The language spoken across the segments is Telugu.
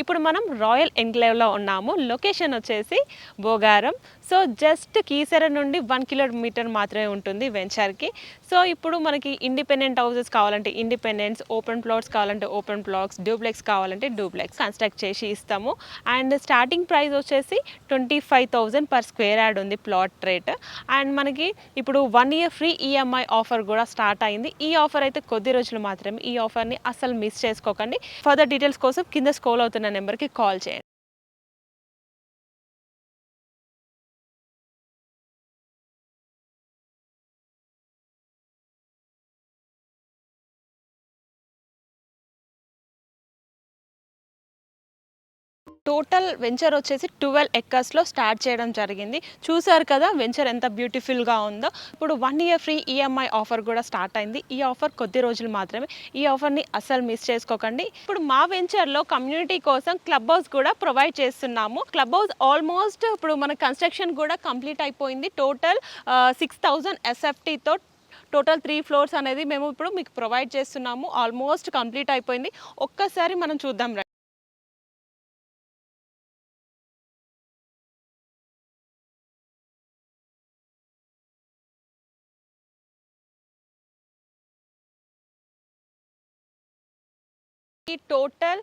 ఇప్పుడు మనం రాయల్ ఎన్క్లేవ్లో ఉన్నాము. లొకేషన్ వచ్చేసి బోగారం. సో జస్ట్ కీసర నుండి 1 కిలోమీటర్ మాత్రమే ఉంటుంది వెంచర్కి. సో ఇప్పుడు మనకి ఇండిపెండెంట్ హౌసెస్ కావాలంటే ఇండిపెండెంట్స్, ఓపెన్ ప్లాట్స్ కావాలంటే ఓపెన్ ప్లాట్స్, డూప్లెక్స్ కావాలంటే డూప్లెక్స్ కన్స్ట్రక్ట్ చేసి ఇస్తాము. అండ్ స్టార్టింగ్ ప్రైస్ వచ్చేసి 25,000 పర్ స్క్వేర్ యార్డ్ ఉంది ప్లాట్ రేట్. అండ్ మనకి ఇప్పుడు 1 ఇయర్ ఫ్రీ ఈఎంఐ ఆఫర్ కూడా స్టార్ట్ అయింది. ఈ ఆఫర్ అయితే కొద్ది రోజులు మాత్రమే. ఈ ఆఫర్ని అస్సలు మిస్ చేసుకోకండి. ఫర్దర్ డీటెయిల్స్ కోసం కింద స్క్రోల్ అవుతున్న నెంబర్కి కాల్ చేయండి. టోటల్ వెంచర్ వచ్చేసి 12 ఎకర్స్లో స్టార్ట్ చేయడం జరిగింది. చూసారు కదా వెంచర్ ఎంత బ్యూటిఫుల్గా ఉందో. ఇప్పుడు 1 ఇయర్ ఫ్రీ ఈఎంఐ ఆఫర్ కూడా స్టార్ట్ అయింది. ఈ ఆఫర్ కొద్ది రోజులు మాత్రమే. ఈ ఆఫర్ని అస్సలు మిస్ చేసుకోకండి. ఇప్పుడు మా వెంచర్లో కమ్యూనిటీ కోసం క్లబ్ హౌస్ కూడా ప్రొవైడ్ చేస్తున్నాము. క్లబ్ హౌస్ ఆల్మోస్ట్ ఇప్పుడు మన కన్స్ట్రక్షన్ కూడా కంప్లీట్ అయిపోయింది. టోటల్ 6,000 ఎస్ఎఫ్టీతో టోటల్ 3 ఫ్లోర్స్ అనేది మేము ఇప్పుడు మీకు ప్రొవైడ్ చేస్తున్నాము. ఆల్మోస్ట్ కంప్లీట్ అయిపోయింది. ఒక్కసారి మనం చూద్దాం. ఈ టోటల్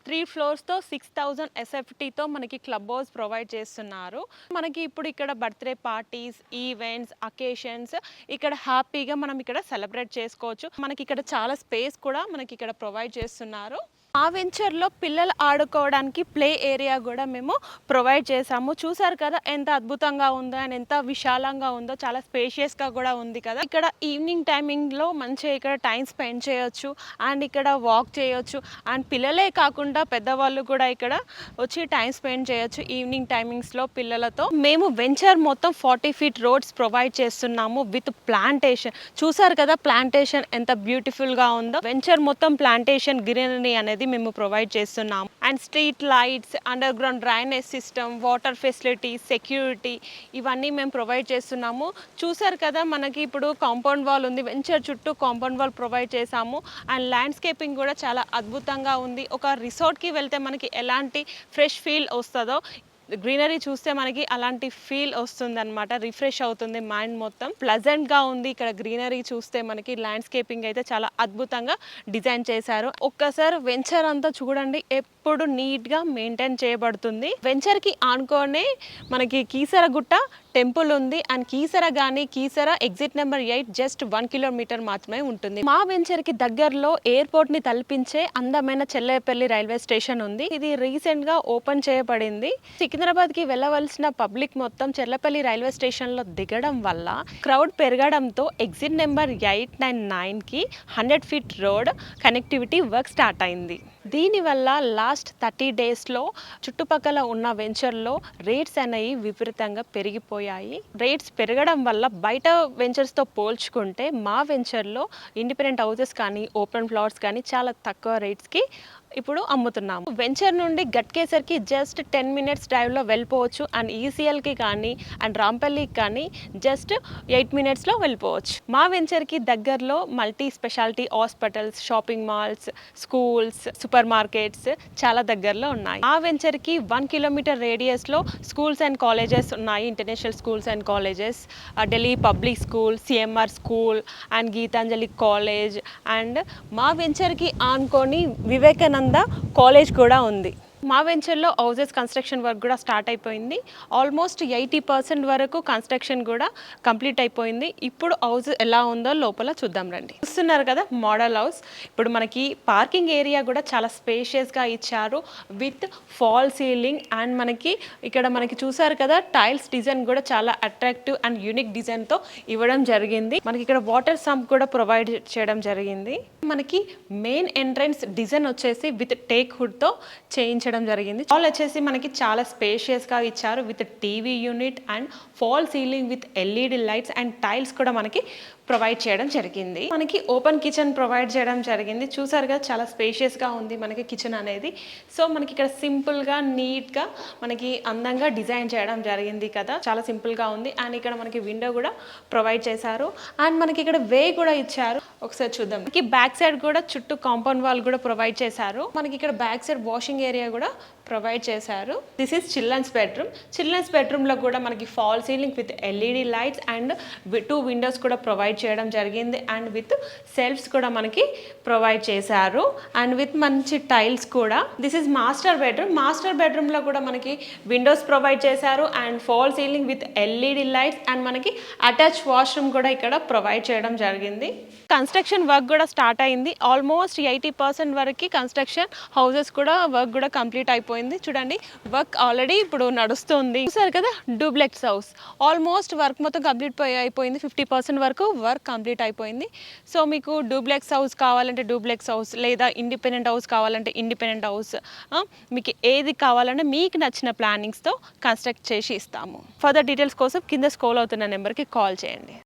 3 ఫ్లోర్స్తో 6,000 ఎస్ఎఫ్టీతో మనకి క్లబ్ హౌస్ ప్రొవైడ్ చేస్తున్నారు. మనకి ఇప్పుడు ఇక్కడ బర్త్డే పార్టీస్, ఈవెంట్స్, అకేషన్స్ ఇక్కడ హ్యాపీగా మనం ఇక్కడ సెలబ్రేట్ చేసుకోవచ్చు. మనకి ఇక్కడ చాలా స్పేస్ కూడా మనకి ఇక్కడ ప్రొవైడ్ చేస్తున్నారు. ఆ వెంచర్లో పిల్లలు ఆడుకోవడానికి ప్లే ఏరియా కూడా మేము ప్రొవైడ్ చేసాము. చూసారు కదా ఎంత అద్భుతంగా ఉందో అండ్ ఎంత విశాలంగా ఉందో, చాలా స్పేషియస్గా కూడా ఉంది కదా. ఇక్కడ ఈవినింగ్ టైమింగ్లో మంచిగా ఇక్కడ టైం స్పెండ్ చేయొచ్చు అండ్ ఇక్కడ వాక్ చేయొచ్చు. అండ్ పిల్లలే కాకుండా పెద్దవాళ్ళు కూడా ఇక్కడ వచ్చి టైం స్పెండ్ చేయొచ్చు ఈవినింగ్ టైమింగ్స్లో పిల్లలతో. మేము వెంచర్ మొత్తం 40 ఫీట్ రోడ్స్ ప్రొవైడ్ చేస్తున్నాము విత్ ప్లాంటేషన్. చూసారు కదా ప్లాంటేషన్ ఎంత బ్యూటిఫుల్గా ఉందో. వెంచర్ మొత్తం ప్లాంటేషన్ గ్రీనరీ అనేది మేము ప్రొవైడ్ చేస్తున్నాము. And street lights, under ground drainage system, water facility, security ఇవన్నీ మేము ప్రొవైడ్ చేస్తున్నాము. చూసారు కదా మనకి ఇప్పుడు కాంపౌండ్ వాల్ ఉంది. వెంచర్ చుట్టూ కాంపౌండ్ వాల్ ప్రొవైడ్ చేసాము. అండ్ ల్యాండ్స్కేపింగ్ కూడా చాలా అద్భుతంగా ఉంది. ఒక రిసార్ట్కి వెళ్తే మనకి ఎలాంటి ఫ్రెష్ ఫీల్ వస్తుందో గ్రీనరీ చూస్తే మనకి అలాంటి ఫీల్ వస్తుంది అనమాట. రిఫ్రెష్ అవుతుంది మైండ్ మొత్తం. ప్లెజెంట్గా ఉంది ఇక్కడ గ్రీనరీ చూస్తే. మనకి ల్యాండ్స్కేపింగ్ అయితే చాలా అద్భుతంగా డిజైన్ చేశారు. ఒక్కసారి వెంచర్ అంతా చూడండి, ఎప్పుడు నీట్గా మెయింటైన్ చేయబడుతుంది. వెంచర్కి ఆనుకోనే మనకి కీసరగుట్ట టెంపుల్ ఉంది. And Keesara exit number 8 just 1 kilometre మాత్రమే ఉంటుంది. మా వెంచర్కి దగ్గరలో ఎయిర్పోర్ట్ని తలపించే అందమైన చెల్లేపల్లి రైల్వే స్టేషన్ ఉంది. ఇది రీసెంట్గా ఓపెన్ చేయబడింది. సికింద్రాబాద్కి వెళ్ళవలసిన పబ్లిక్ మొత్తం చెర్లపల్లి రైల్వే స్టేషన్లో దిగడం వల్ల క్రౌడ్ పెరగడంతో ఎగ్జిట్ నెంబర్ 899కి 100 feet road connectivity work start అయింది. దీనివల్ల లాస్ట్ 30 డేస్లో చుట్టుపక్కల ఉన్న వెంచర్లో రేట్స్ అనేవి విపరీతంగా పెరిగిపోయాయి. రేట్స్ పెరగడం వల్ల బయట వెంచర్స్తో పోల్చుకుంటే మా వెంచర్లో ఇండిపెండెంట్ హౌసెస్ కానీ ఓపెన్ ప్లాట్స్ కానీ చాలా తక్కువ రేట్స్కి ఇప్పుడు అమ్ముతున్నాము. వెంచర్ నుండి గట్కేసర్కి జస్ట్ 10 మినిట్స్ డ్రైవ్లో వెళ్ళిపోవచ్చు. అండ్ ఈసీఎల్కి కానీ అండ్ రాంపల్లికి కానీ జస్ట్ 8 మినిట్స్లో వెళ్ళిపోవచ్చు. మా వెంచర్కి దగ్గరలో multi speciality hospitals, shopping malls, schools, super markets చాలా దగ్గరలో ఉన్నాయి. ఆ వెంచర్కి 1 కిలోమీటర్ రేడియస్లో స్కూల్స్ అండ్ కాలేజెస్ ఉన్నాయి. International schools and colleges, Delhi public school, CMR school and Gitanjali college. And మా వెంచర్కి ఆనుకొని వివేకానంద కాలేజ్ కూడా ఉంది. మా వెంచర్లో హౌసెస్ కన్స్ట్రక్షన్ వర్క్ కూడా స్టార్ట్ అయిపోయింది. ఆల్మోస్ట్ 80% వరకు కన్స్ట్రక్షన్ కూడా కంప్లీట్ అయిపోయింది. ఇప్పుడు హౌస్ ఎలా ఉందో లోపల చూద్దాం రండి. చూస్తున్నారు కదా మోడల్ హౌస్. ఇప్పుడు మనకి పార్కింగ్ ఏరియా కూడా చాలా స్పేషియస్గా ఇచ్చారు విత్ ఫాల్ సీలింగ్. అండ్ మనకి ఇక్కడ మనకి చూసారు కదా టైల్స్ డిజైన్ కూడా చాలా అట్రాక్టివ్ అండ్ యూనిక్ డిజైన్తో ఇవ్వడం జరిగింది. మనకి ఇక్కడ వాటర్ సంప్ కూడా ప్రొవైడ్ చేయడం జరిగింది. మనకి మెయిన్ ఎంట్రన్స్ డిజైన్ వచ్చేసి విత్ టేక్ హుడ్తో చేయించడం జరిగింది. హాల్ వచ్చేసి మనకి చాలా స్పేషియస్గా ఇచ్చారు with TV unit and fall ceiling with LED lights and tiles కూడా మనకి ప్రొవైడ్ చేయడం జరిగింది. మనకి ఓపెన్ కిచెన్ ప్రొవైడ్ చేయడం జరిగింది. చూసారు కదా చాలా స్పేషియస్గా ఉంది మనకి కిచెన్ అనేది. సో మనకి ఇక్కడ సింపుల్గా నీట్గా మనకి అందంగా డిజైన్ చేయడం జరిగింది కదా, చాలా సింపుల్గా ఉంది. అండ్ ఇక్కడ మనకి విండో కూడా ప్రొవైడ్ చేశారు. అండ్ మనకి ఇక్కడ వే కూడా ఇచ్చారు. ఒకసారి చూద్దాం. మనకి బ్యాక్ సైడ్ కూడా చుట్టూ కాంపౌండ్ వాల్ కూడా ప్రొవైడ్ చేశారు. మనకి ఇక్కడ బ్యాక్ సైడ్ వాషింగ్ ఏరియా కూడా ప్రొవైడ్ చేశారు. This is children's bedroom. Children's బెడ్రూమ్లో కూడా మనకి fall ceiling with LED lights and 2 windows కూడా ప్రొవైడ్ చేయడం జరిగింది అండ్ విత్ సెల్ఫ్స్ కూడా మనకి ప్రొవైడ్ చేశారు అండ్ విత్ మంచి టైల్స్ కూడా. This is master bedroom. Master బెడ్రూమ్లో కూడా మనకి విండోస్ ప్రొవైడ్ చేశారు and fall ceiling with LED lights and మనకి అటాచ్ వాష్రూమ్ కూడా ఇక్కడ ప్రొవైడ్ చేయడం జరిగింది. కన్స్ట్రక్షన్ వర్క్ కూడా స్టార్ట్ అయింది. ఆల్మోస్ట్ 80% వరకు కన్స్ట్రక్షన్ హౌసెస్ కూడా వర్క్ కూడా కంప్లీట్ అయిపోయింది. చూడండి, వర్క్ ఆల్రెడీ ఇప్పుడు నడుస్తుంది. చూసారు కదా, డూప్లెక్స్ హౌస్ ఆల్మోస్ట్ వర్క్ మొత్తం కంప్లీట్ అయిపోయింది. 50% వరకు వర్క్ కంప్లీట్ అయిపోయింది. సో మీకు డూప్లెక్స్ హౌస్ కావాలంటే డూప్లెక్స్ హౌస్, లేదా ఇండిపెండెంట్ హౌస్ కావాలంటే ఇండిపెండెంట్ హౌస్, మీకు ఏది కావాలంటే మీకు నచ్చిన ప్లానింగ్స్తో కన్స్ట్రక్ట్ చేసి ఇస్తాము. ఫర్దర్ డీటెయిల్స్ కోసం కింద స్క్రోల్ అవుతున్న నెంబర్కి కాల్ చేయండి.